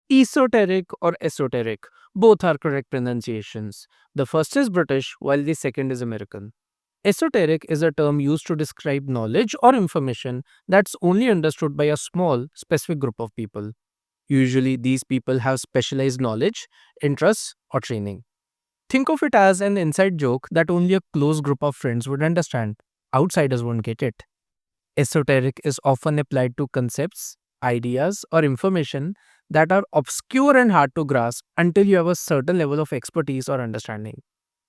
Esoteric or esoteric, both are correct pronunciations. The first is British, while the second is American. Esoteric is a term used to describe knowledge or information that's only understood by a small, specific group of people. Usually, these people have specialized knowledge, interests, or training. Think of it as an inside joke that only a close group of friends would understand. Outsiders won't get it. Esoteric is often applied to concepts, ideas, or information that are obscure and hard to grasp until you have a certain level of expertise or understanding.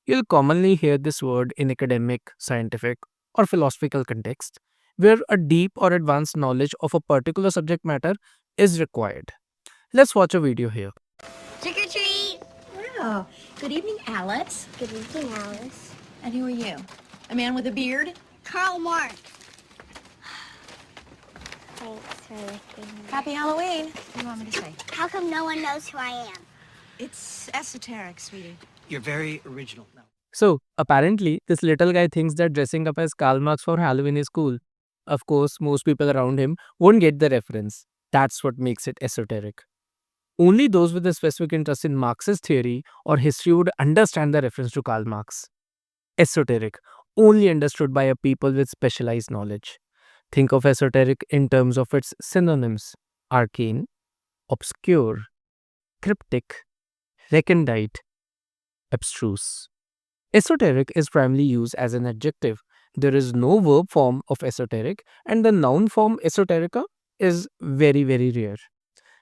You'll commonly hear this word in academic, scientific, or philosophical context, where a deep or advanced knowledge of a particular subject matter is required. Let's watch a video here. Trick or treat! Wow. Good evening, Alice. Good evening, Alice. And who are you? A man with a beard? Karl Marx. Thanks for lifting me. Happy Halloween. What do you want me to say? How come no one knows who I am? It's esoteric, sweetie. You're very original. Now, So, apparently, this little guy thinks that dressing up as Karl Marx for Halloween is cool. Of course, most people around him won't get the reference. That's what makes it esoteric. Only those with a specific interest in Marxist theory or history would understand the reference to Karl Marx. Esoteric, only understood by a people with specialized knowledge. Think of esoteric in terms of its synonyms: arcane, obscure, cryptic, recondite, abstruse. Esoteric is primarily used as an adjective. There is no verb form of esoteric, and the noun form esoterica is very, very rare.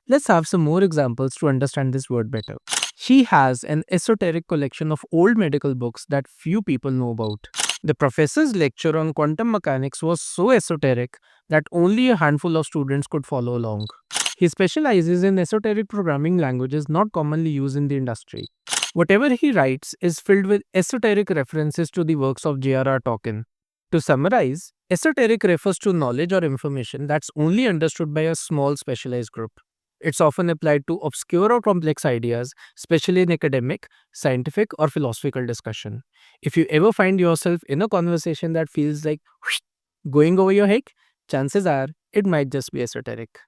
Let's have some more examples to understand this word better. She has an esoteric collection of old medical books that few people know about. The professor's lecture on quantum mechanics was so esoteric that only a handful of students could follow along. He specializes in esoteric programming languages not commonly used in the industry. Whatever he writes is filled with esoteric references to the works of J.R.R. Tolkien. To summarize, esoteric refers to knowledge or information that's only understood by a small specialized group. It's often applied to obscure or complex ideas, especially in academic, scientific, or philosophical discussion. If you ever find yourself in a conversation that feels like going over your head, chances are it might just be esoteric.